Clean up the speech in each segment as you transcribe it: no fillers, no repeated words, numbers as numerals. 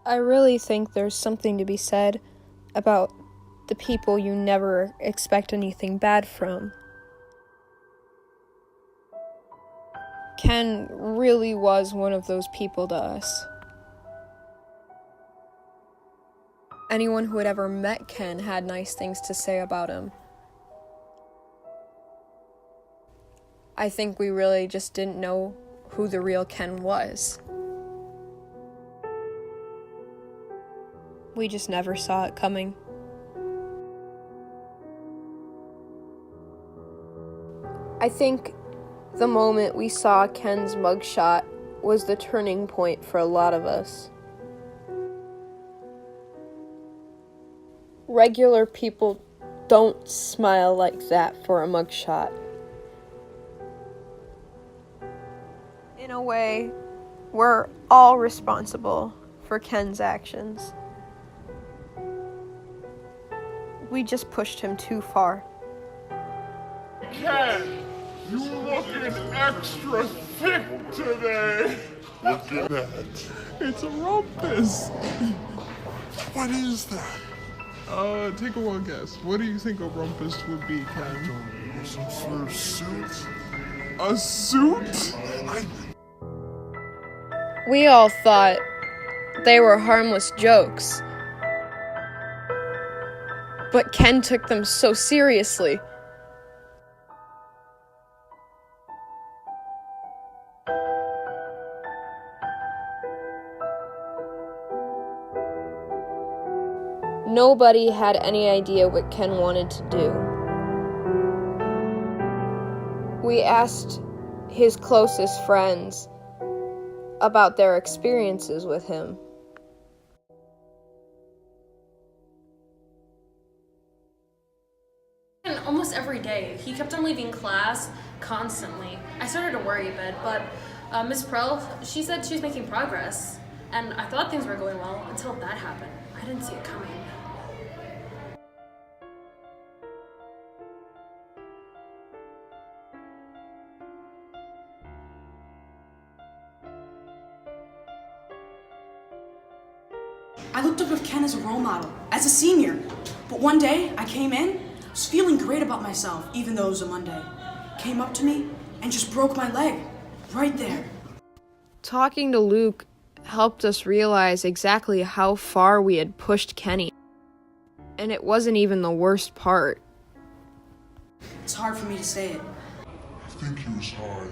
I really think there's something to be said about the people you never expect anything bad from. Ken really was one of those people to us. Anyone who had ever met Ken had nice things to say about him. I think we really just didn't know who the real Ken was. We just never saw it coming. I think the moment we saw Ken's mugshot was the turning point for a lot of us. Regular people don't smile like that for a mugshot. In a way, we're all responsible for Ken's actions. We just pushed him too far. Ken, you looking extra thick today. Look at that. It's a rumpus. What is that? Take a wild guess. What do you think a rumpus would be, Ken? Some sort of suit? A suit? We all thought they were harmless jokes. But Ken took them so seriously. Nobody had any idea what Ken wanted to do. We asked his closest friends about their experiences with him. Almost every day. He kept on leaving class constantly. I started to worry a bit, but Miss Prell, she said she was making progress, and I thought things were going well until that happened. I didn't see it coming. I looked up to Ken as a role model, as a senior. But one day, I came in, was feeling great about myself, even though it was a Monday. Came up to me and just broke my leg, right there. Talking to Luke helped us realize exactly how far we had pushed Kenny. And it wasn't even the worst part. It's hard for me to say it. I think he was hard.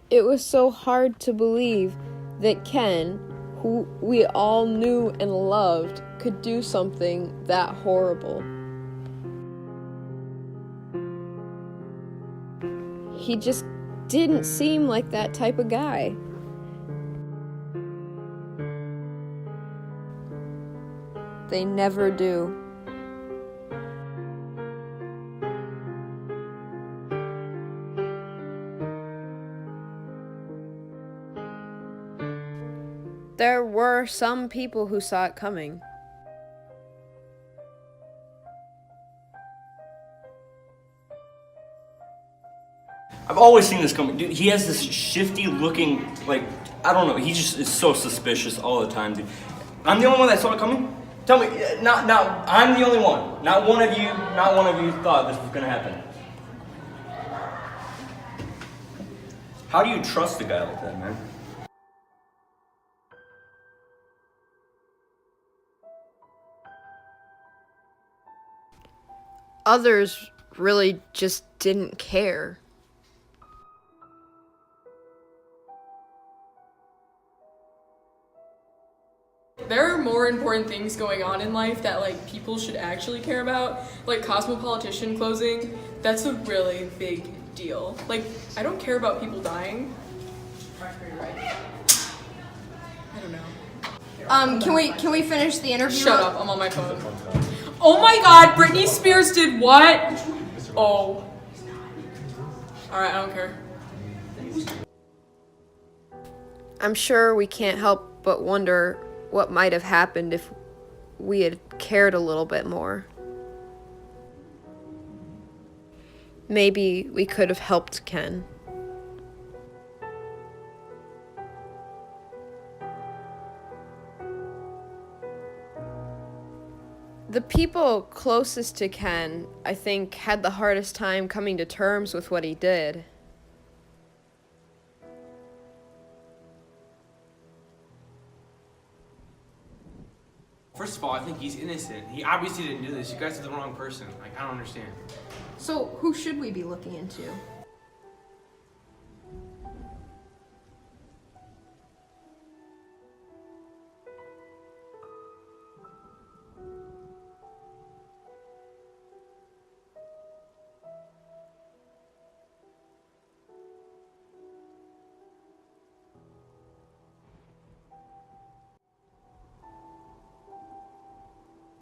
It was so hard to believe that Ken, who we all knew and loved, could do something that horrible. He just didn't seem like that type of guy. They never do. There were some people who saw it coming. I've always seen this coming. Dude, he has this shifty looking, like, I don't know, he just is so suspicious all the time, dude. I'm the only one that saw it coming? Tell me, I'm the only one. Not one of you thought this was gonna happen. How do you trust a guy like that, man? Others really just didn't care. There are more important things going on in life that people should actually care about. Like Cosmopolitan closing, that's a really big deal. I don't care about people dying. I don't know. Can we finish the interview? Shut up, I'm on my phone. Oh my god, Britney Spears did what? Oh. Alright, I don't care. I'm sure we can't help but wonder what might have happened if we had cared a little bit more. Maybe we could have helped Ken. The people closest to Ken, I think, had the hardest time coming to terms with what he did. First of all, I think he's innocent. He obviously didn't do this. You guys are the wrong person. Like, I don't understand. So, who should we be looking into?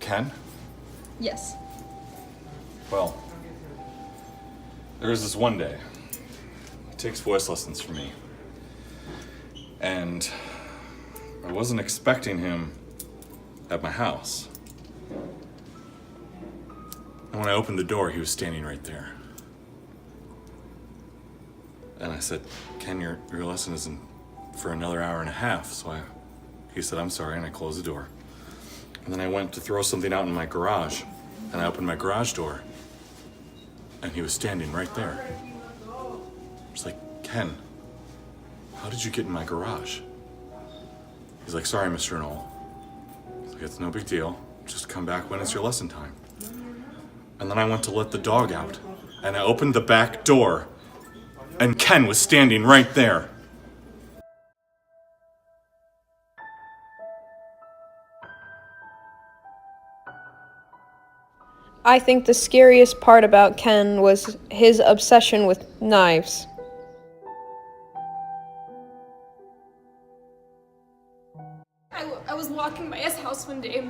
Ken? Yes. Well, there was this one day. He takes voice lessons from me. And I wasn't expecting him at my house. And when I opened the door, he was standing right there. And I said, Ken, your lesson isn't for another hour and a half. He said, I'm sorry, and I closed the door. And then I went to throw something out in my garage, and I opened my garage door, and he was standing right there. I was like, Ken, how did you get in my garage? He's like, sorry, Mr. Knoll. I was like, it's no big deal. Just come back when it's your lesson time. And then I went to let the dog out, and I opened the back door, and Ken was standing right there. I think the scariest part about Ken was his obsession with knives. I was walking by his house one day.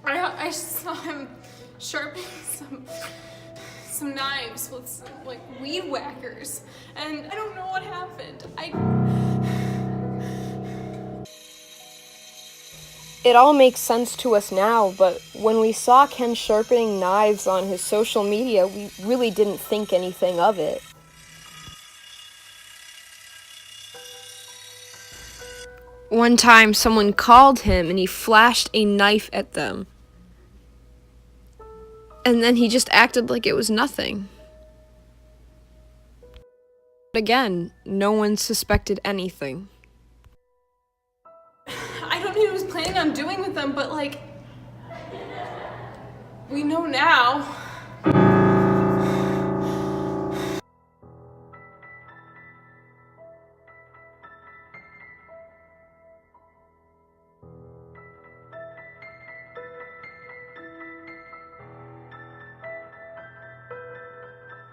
I saw him sharpening some knives with some, like, weed whackers, and I don't know what happened. It all makes sense to us now, but when we saw Ken sharpening knives on his social media, we really didn't think anything of it. One time, someone called him and he flashed a knife at them. And then he just acted like it was nothing. But again, no one suspected anything. I don't know what he was planning on doing with them, but, like, we know now.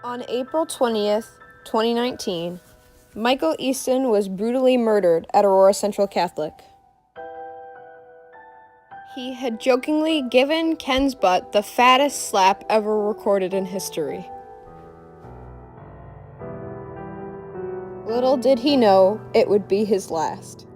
On April 20th, 2019, Michael Easton was brutally murdered at Aurora Central Catholic. He had jokingly given Ken's butt the fattest slap ever recorded in history. Little did he know it would be his last.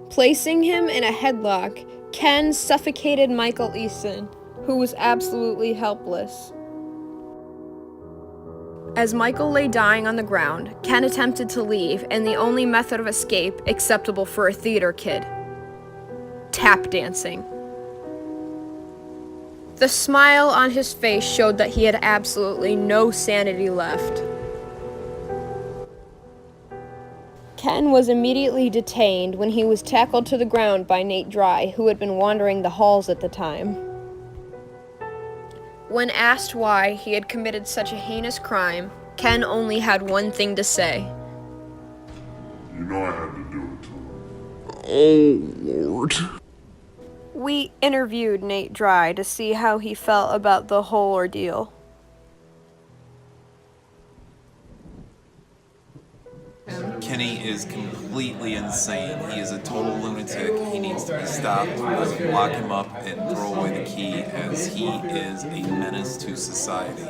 Placing him in a headlock, Ken suffocated Michael Easton, who was absolutely helpless. As Michael lay dying on the ground, Ken attempted to leave, and the only method of escape acceptable for a theater kid: tap dancing. The smile on his face showed that he had absolutely no sanity left. Ken was immediately detained when he was tackled to the ground by Nate Dry, who had been wandering the halls at the time. When asked why he had committed such a heinous crime, Ken only had one thing to say. You know I had to do it to him. Oh, Lord. We interviewed Nate Dry to see how he felt about the whole ordeal. Kenny is completely insane. He is a total lunatic. He needs to be stopped. Let's lock him up and throw away the key, as he is a menace to society.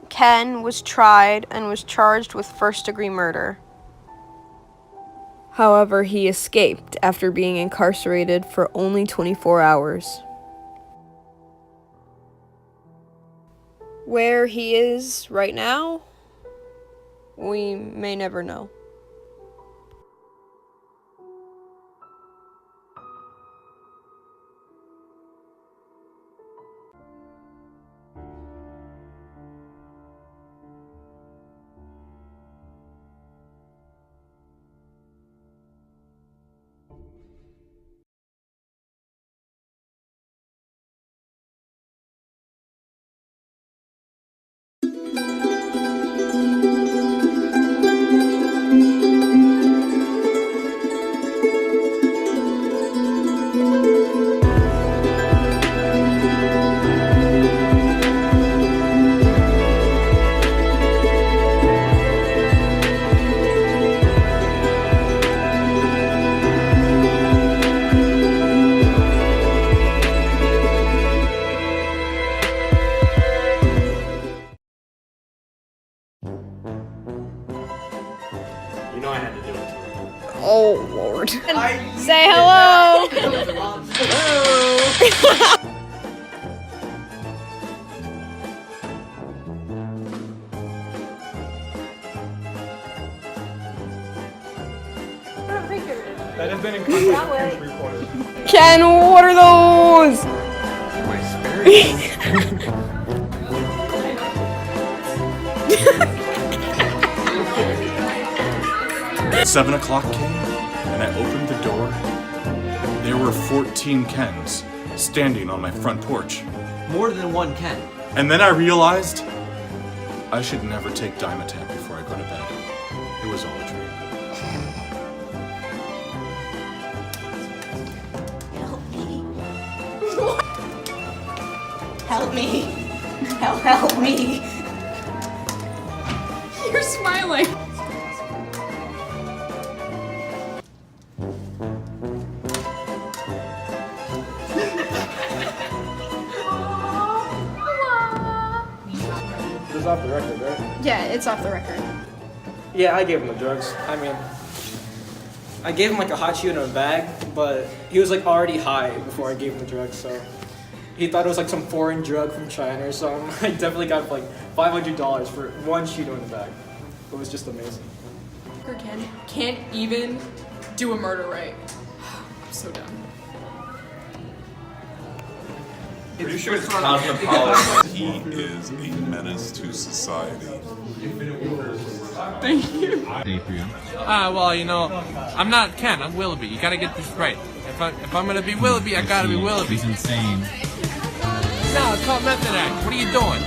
Ken was tried and was charged with first-degree murder. However, he escaped after being incarcerated for only 24 hours. Where he is right now, we may never know. You know I had to do it. Oh, Lord. Say hello! Hello! That has been in contact with 3 points. Ken, what are those? My spirit. 7 o'clock came, and I opened the door. There were 14 Kens standing on my front porch. More than one Ken. And then I realized I should never take Dimetapp before I go to bed. It was all a dream. Help me. Help me. You're smiling. This is off the record, right? Yeah, it's off the record. Yeah, I gave him the drugs. I mean, I gave him like a hot chew in a bag, but he was like already high before I gave him the drugs, so he thought it was like some foreign drug from China or something. I definitely got like $500 for one Cheeto in the bag. It was just amazing. Ken can't even do a murder right. I'm so dumb. Pretty sure it's cosmopolitan. He is a menace to society. Thank you. Well, you know, I'm not Ken, I'm Willoughby. You gotta get this right. If I'm gonna be Willoughby, I gotta be Willoughby. He's insane. No, it's called method act. What are you doing?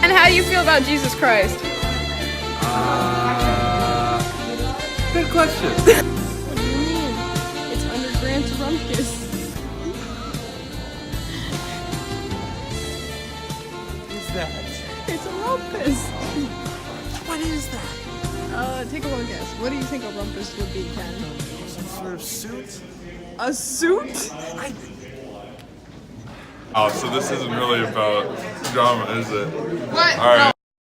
And how do you feel about Jesus Christ? Good question. What do you mean? It's under Grant's rumpus. What is that? It's a rumpus. What is that? Take a long guess. What do you think a rumpus would be, Ken? Some sort of suit? A suit? Oh, so this isn't really about drama, is it? What? All right.